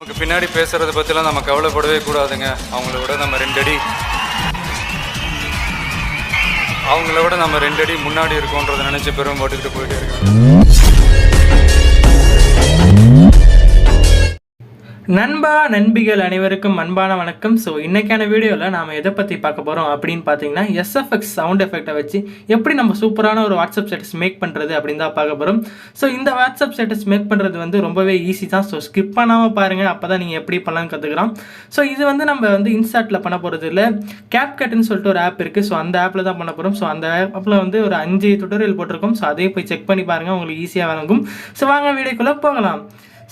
நமக்கு பின்னாடி பேசுகிறத பற்றிலாம் நம்ம கவலைப்படவே கூடாதுங்க. அவங்கள விட நம்ம 2 அடி முன்னாடி இருக்கோன்றதை நினச்சி பெரும் போட்டுக்கிட்டு போயிட்டே இருக்கோம். நண்பா நண்பிகள் அனைவருக்கும் அன்பான வணக்கம். ஸோ இன்றைக்கான வீடியோவில் நாம் எதை பற்றி பார்க்க போகிறோம் அப்படின்னு பார்த்தீங்கன்னா எஸ்எஃப்எக்ஸ் சவுண்ட் எஃபெக்டை வச்சு எப்படி நம்ம சூப்பரான ஒரு வாட்ஸ்அப் ஸ்டேட்டஸ் மேக் பண்ணுறது அப்படின்னு தான் பார்க்க போகிறோம். ஸோ இந்த வாட்ஸ்அப் ஸ்டேட்டஸ் மேக் பண்ணுறது வந்து ரொம்பவே ஈஸி தான். ஸோ ஸ்கிப் பண்ணாமல் பாருங்கள், அப்போ தான் நீங்கள் எப்படி பண்ணலான்னு கற்றுக்கலாம். ஸோ இது வந்து நம்ம வந்து இன்ஸ்டாட்டில் பண்ண போகிறது இல்லை, CapCutன்னு சொல்லிட்டு ஒரு ஆப் இருக்குது. ஸோ அந்த ஆப்பில் தான் பண்ண போகிறோம். ஸோ அந்த ஆப்பில் வந்து ஒரு 5 டுட்டோரியல் போட்டிருக்கோம். ஸோ அதையும் போய் செக் பண்ணி பாருங்கள், உங்களுக்கு ஈஸியாக வழங்கும். ஸோ வாங்க வீடியோக்குள்ளே போகலாம்.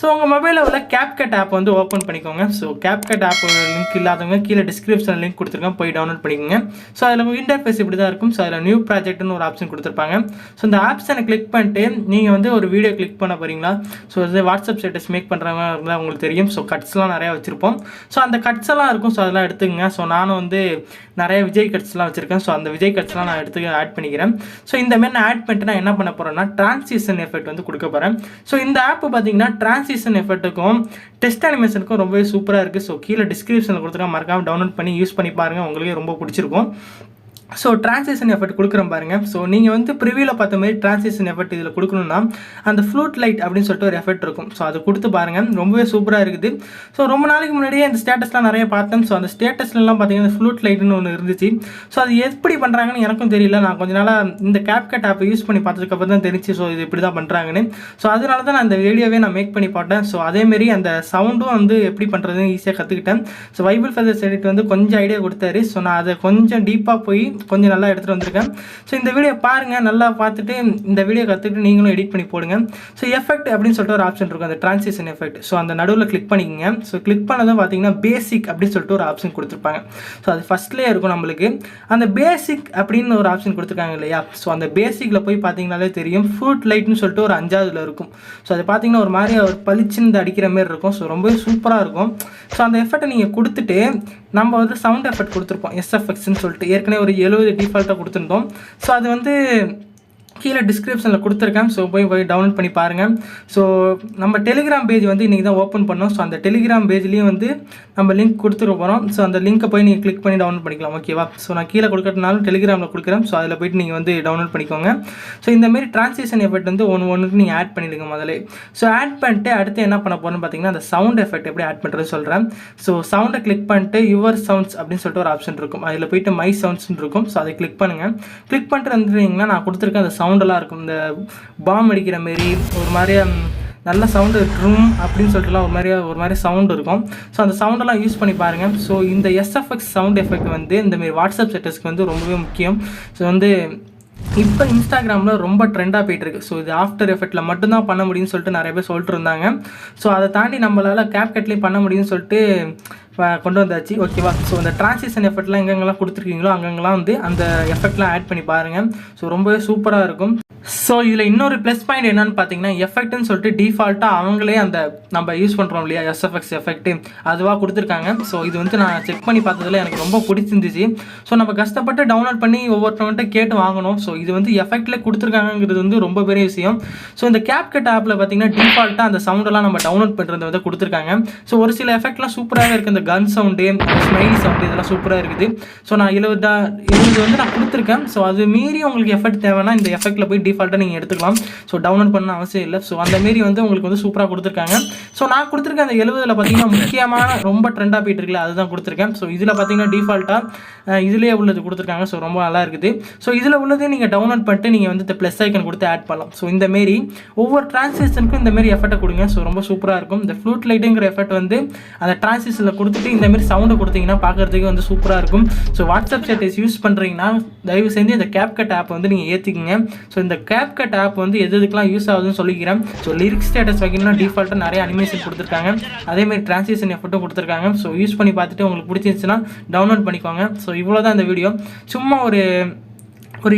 ஸோ உங்கள் மொபைலில் உள்ள CapCut ஆப் வந்து ஓப்பன் பண்ணிக்கோங்க. ஸோ CapCut ஆப் லிங்க் இல்லாதவங்க கீழே டிஸ்கிரிப்ஷன் லிங்க் கொடுத்துருக்கேன், போய் டவுன்லோட் பண்ணிக்கோங்க. ஸோ அதில் இன்டர்ஃபேஸ் இப்படி தான் இருக்கும். ஸோ அதில் நியூ ப்ராஜெக்ட்னு ஒரு ஆப்ஷன் கொடுத்துருப்பாங்க. ஸோ இந்த ஆப்ஷனை கிளிக் பண்ணிட்டு நீங்கள் வந்து ஒரு வீடியோ கிளிக் பண்ண போகிறீங்களா? ஸோ இது வாட்ஸ்அப் ஸ்டேட்டஸ் மேக் பண்ணுறவங்க இருந்தால் உங்களுக்கு தெரியும். ஸோ கட்ஸ்லாம் நிறையா வச்சுருப்போம். ஸோ அந்த கட்ஸ் எல்லாம் இருக்கும். ஸோ அதெல்லாம் எடுத்துக்கங்க. ஸோ நானும் வந்து நிறைய விஜய் கட்ஸ்லாம் வச்சுருக்கேன். ஸோ அந்த விஜய் கட்ஸ்லாம் நான் எடுத்து ஆட் பண்ணிக்கிறேன். ஸோ இந்தமாரி நான் ஆட் பண்ணிட்டு நான் என்ன பண்ண போகிறேன்னா டிரான்சிஷன் எஃபெக்ட் வந்து கொடுக்க போகிறேன். ஸோ இந்த ஆப் பார்த்தீங்கன்னா டிரான்சிஷன் எஃபெக்ட்டுக்கும் டெஸ்ட் அனிமேஷனுக்கும் ரொம்பவே சூப்பராக இருக்குது. ஸோ கீழே டிஸ்கிரிப்ஷனில் கொடுத்துருக்கேன், மறக்காமல் டவுன்லோட் பண்ணி யூஸ் பண்ணி பாருங்கள், உங்களுக்கு ரொம்ப பிடிச்சிருக்கும். ஸோ டிரான்சிஷன் எஃபெக்ட் கொடுக்குறோம் பாருங்கள். ஸோ நீங்கள் வந்து ப்ரிவியூவில் பார்த்த மாதிரி டிரான்சிஷன் எஃபெக்ட் இதில் கொடுக்கணும்னா அந்த ஃப்ளூட் லைட் அப்படின்னு சொல்லிட்டு ஒரு எஃபெக்ட் இருக்கும். ஸோ அது கொடுத்து பாருங்கள், ரொம்பவே சூப்பராக இருக்குது. ஸோ ரொம்ப நாளைக்கு முன்னாடியே இந்த ஸ்டேட்டஸ்லாம் நிறைய பார்த்தேன். ஸோ அந்த ஸ்டேட்டஸ்லாம் பார்த்தீங்கன்னா ஃப்ளூட் லைட்னு ஒன்று இருந்துச்சு. ஸோ அது எப்படி பண்ணுறாங்கன்னு எனக்கும் தெரியல. நான் கொஞ்ச நாளாக இந்த CapCut ஆப்பை யூஸ் பண்ணி பார்த்ததுக்கப்புறம் தான் தெரிஞ்சு ஸோ இது இப்படி தான் பண்ணுறாங்கன்னு. ஸோ அதனால தான் நான் அந்த வீடியோவே நான் மேக் பண்ணி போட்டேன். ஸோ அதேமாரி அந்த சவுண்டும் வந்து எப்படி பண்ணுறதுன்னு ஈஸியாக கற்றுக்கிட்டேன். ஸோ வைபிள் ஃபெதர்ஸ் எடிட் வந்து கொஞ்சம் ஐடியா கொடுத்தாரு. ஸோ நான் அதை கொஞ்சம் டீப்பாக போய் கொஞ்சம் நல்லா எடுத்துகிட்டு வந்திருக்கேன். ஸோ இந்த வீடியோ பாருங்கள், நல்லா பார்த்துட்டு இந்த வீடியோ கற்றுக்கிட்டு நீங்களும் எடிட் பண்ணி போடுங்க. ஸோ எஃபெக்ட் அப்படின்னு சொல்லிட்டு ஒரு ஆப்ஷன் இருக்கும், அந்த டிரான்சிஷன் எஃபெக்ட். ஸோ அந்த நடுவில் கிளிக் பண்ணிக்கங்க. ஸோ கிளிக் பண்ணதும் பார்த்தீங்கன்னா பேசிக் அப்படின்னு சொல்லிட்டு ஒரு ஆப்ஷன் கொடுத்துருப்பாங்க. ஸோ அது ஃபஸ்ட்லேயே இருக்கும் நம்மளுக்கு. அந்த பேசிக் அப்படின்னு ஒரு ஆப்ஷன் கொடுத்துருக்காங்க இல்லையா? ஸோ அந்த பேசிக்கில் போய் பார்த்தீங்கன்னாலே தெரியும், ஃப்ரூட் லைட்னு சொல்லிட்டு ஒரு 5ஆவதுல இருக்கும். ஸோ அது பார்த்தீங்கன்னா ஒரு மாதிரி ஒரு பளிச்சுன்னு அடிக்கிற மாதிரி இருக்கும். ஸோ ரொம்பவே சூப்பராக இருக்கும். ஸோ அந்த எஃபெக்ட்டை நீங்கள் கொடுத்துட்டு நம்ம வந்து சவுண்ட் எஃபெக்ட் கொடுத்துருப்போம் எஸ்எஃப்எக்ஸ்ன்னு சொல்லிட்டு, ஏற்கனவே ஒரு 70 டிஃபால்ட்டாக கொடுத்துருந்தோம். ஸோ அது வந்து கீழே டிஸ்கிரிப்ஷனில் கொடுத்துருக்கேன். ஸோ போய் டவுன்லோட் பண்ணி பாருங்கள். ஸோ நம்ம டெலிகிராம் பேஜ் வந்து இன்றைக்கி தான் ஓப்பன் பண்ணோம். ஸோ அந்த டெலிகிராம் பேஜ்லேயும் வந்து நம்ம லிங்க் கொடுத்துட்டு போகிறோம். ஸோ அந்த லிங்க்கை போய் நீங்கள் கிளிக் பண்ணி டவுன்லோட் பண்ணிக்கலாம், ஓகேவா? ஸோ நான் கீழே கொடுக்கறதுனாலும் டெலிகிராமில் கொடுக்குறேன். ஸோ அதில் போய்ட்டு நீங்கள் வந்து டவுன்லோட் பண்ணிக்கோங்க. ஸோ இந்தமாரி டிரான்சிஷன் எஃபெக்ட் வந்து ஒன்றுக்கு நீங்கள் ஆட் பண்ணிடுங்க முதல்ல. ஸோ ஆட் பண்ணிட்டு அடுத்து என்ன பண்ண போகிறோன்னு பார்த்தீங்கன்னா அந்த சவுண்ட் எஃபெக்ட் எப்படி ஆட் பண்ணுறது சொல்கிறேன். ஸோ சவுண்டை கிளிக் பண்ணிட்டு யுவர் சவுண்ட்ஸ் அப்படின்னு சொல்லிட்டு ஒரு ஆப்ஷன் இருக்கும். அதில் போய்ட்டு மை சவுண்ட்ஸ்ன்னு இருக்கும். ஸோ அதை கிளிக் பண்ணுங்கள். கிளிக் பண்ணிட்டு வந்துட்டீங்கன்னா நான் கொடுத்துருக்கேன் அந்த சவுண்டெல்லாம் இருக்கும். இந்த பாம் அடிக்கிற மாரி ஒரு மாதிரியா நல்ல சவுண்டு ட்ரூம் அப்படின்னு சொல்லிட்டுலாம் ஒரு மாதிரி சவுண்டு இருக்கும். ஸோ அந்த சவுண்டெல்லாம் யூஸ் பண்ணி பாருங்கள். ஸோ இந்த எஸ்எஃப்எக்ஸ் சவுண்ட் எஃபெக்ட் வந்து இந்தமாரி வாட்ஸ்அப் ஸ்டேட்டஸ்க்கு வந்து ரொம்பவே முக்கியம். ஸோ வந்து இப்போ இன்ஸ்டாகிராமில் ரொம்ப ட்ரெண்டாக போயிட்டுருக்கு. ஸோ இது ஆஃப்டர் எஃபெக்ட்டில் மட்டும்தான் பண்ண முடியும்னு சொல்லிட்டு நிறைய பேர் சொல்லிட்டு இருந்தாங்க. ஸோ அதை தாண்டி நம்மளால் CapCutலேயும் பண்ண முடியும்னு சொல்லிட்டு கொண்டு வந்தாச்சு, ஓகேவா? ஸோ அந்த டிரான்சிஷன் எஃபெக்ட்லாம் எங்கெங்கெல்லாம் கொடுத்துருக்கீங்களோ அங்கெங்கெல்லாம் வந்து அந்த எஃபெக்ட்லாம் ஆட் பண்ணி பாருங்கள். ஸோ ரொம்பவே சூப்பராக இருக்கும். ஸோ இதில் இன்னொரு ப்ளஸ் பாயிண்ட் என்னென்னு பார்த்தீங்கன்னா எஃபெக்ட்னு சொல்லிட்டு டிஃபால்ட்டாக அவங்களே அந்த நம்ம யூஸ் பண்ணுறோம் இல்லையா எஸ்எஃப்எக்ஸ் எஃபெக்ட்டு அதுவாக கொடுத்துருக்காங்க. ஸோ இது வந்து நான் செக் பண்ணி பார்த்ததில் எனக்கு ரொம்ப பிடிச்சிருந்துச்சு. ஸோ நம்ம கஷ்டப்பட்டு டவுன்லோட் பண்ணி ஒவ்வொருத்தவங்கள்ட்ட கேட்டு வாங்கணும். ஸோ இது வந்து எஃபெக்ட்லேயே கொடுத்துருக்காங்கிறது வந்து ரொம்ப பெரிய விஷயம். ஸோ இந்த CapCut ஆப்பில் பார்த்தீங்கன்னா டிஃபால்ட்டாக அந்த சவுண்டெல்லாம் நம்ம டவுன்லோட் பண்ணுறது வந்து கொடுத்துருக்காங்க. ஸோ ஒரு சில எஃபெக்ட்லாம் சூப்பராகவே இருக்குது. இந்த கன் சவுண்டு, ஸ்மைலி சவுண்டு இதெல்லாம் சூப்பராக இருக்குது. ஸோ நான் 70 வந்து நான் கொடுத்துருக்கேன். ஸோ அது மீறி உங்களுக்கு எஃபெக்ட் தேவைன்னா இந்த எஃபெக்ட்டில் போய் டிஃபால்ட்டாக நீங்கள் எடுத்துக்கலாம். ஸோ டவுன்லோட் பண்ண அவசியம் இல்லை. ஸோ அந்த மாரி வந்து உங்களுக்கு வந்து சூப்பராக கொடுத்துருக்காங்க. ஸோ நான் கொடுத்துருக்கேன் அந்த 70ல் பார்த்தீங்கன்னா முக்கியமான ரொம்ப ட்ரெண்டாக போயிட்டு இருக்குல்ல அதுதான் கொடுத்துருக்கேன். ஸோ இதில் பார்த்தீங்கன்னா டிஃபால்ட்டாக இதிலே உள்ளது கொடுத்துருக்காங்க. ஸோ ரொம்ப நல்லா இருக்குது. ஸோ இதில் உள்ளதே நீங்கள் டவுன்லோட் பண்ணிட்டு நீங்கள் வந்து இந்த ப்ளஸ் ஐக்கன் கொடுத்து ஆட் பண்ணலாம். ஸோ இந்தமாரி ஒவ்வொரு டிரான்சிஷனுக்கும் இந்தமாரி எஃபெக்ட்டை கொடுங்க. ஸோ ரொம்ப சூப்பராக இருக்கும். இந்த ஃப்ளூட் லைட்டுங்கிற எஃபெக்ட் வந்து அந்த டிரான்சிஷனில் கொடுத்துட்டு இந்தமாரி சவுண்டை கொடுத்தீங்கன்னா பார்க்குறதுக்கு வந்து சூப்பராக இருக்கும். ஸோ வாட்ஸ்அப் ஸ்டேட்டஸ் யூஸ் பண்ணுறீங்கன்னா தயவு செஞ்சு இந்த CapCut ஆப் வந்து நீங்கள் ஏற்றிக்கிங்க. ஸோ இந்த CapCut ஆப் வந்து எதுக்கெல்லாம் யூஸ் ஆகுதுன்னு சொல்லிக்கிறேன். ஸோ லிரிக்ஸ் ஸ்டேட்டஸ் வைக்கணும்னா டிஃபால்ட்டாக நிறைய அனிமேஷன் கொடுத்துருக்காங்க. அதேமாதிரி டிரான்சிஷன் எஃபெக்ட்டும் கொடுத்துருக்காங்க. ஸோ யூஸ் பண்ணி பார்த்துட்டு உங்களுக்கு பிடிச்சிருந்துச்சுன்னா டவுன்லோட் பண்ணிக்கோங்க. ஸோ இவ்வளோ தான் இந்த வீடியோ. சும்மா ஒரு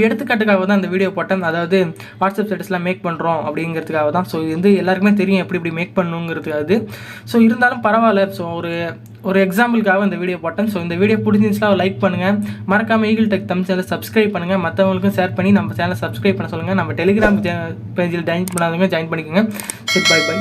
எடுத்துக்காட்டுக்காக தான் அந்த வீடியோ போட்டேன். அதாவது வாட்ஸ்அப் ஸ்டேட்டஸ்லாம் மேக் பண்ணுறோம் அப்படிங்கிறதுக்காக தான். ஸோ இது வந்து எல்லாருக்குமே தெரியும் எப்படி மேக் பண்ணணுங்கிறதுக்காக. ஸோ இருந்தாலும் பரவாயில்ல. ஸோ ஒரு எக்ஸாம்பிளுக்காக இந்த வீடியோ போட்டேன். ஸோ இந்த வீடியோ பிடிச்சிருந்துச்சுன்னா லைக் பண்ணுங்கள், மறக்காமல் ஈகிள் டெக் தமிழ் சேனலை சப்ஸ்கிரைப் பண்ணுங்கள், மற்றவங்களுக்கும் ஷேர் பண்ணி நம்ம சேனலை சப்ஸ்கிரைப் பண்ண சொல்லுங்கள். நம்ம டெலிகிராம் பேஜில் ஜாயின் பண்ணாதவங்க ஜாயின் பண்ணிக்கோங்க. சரி, பை.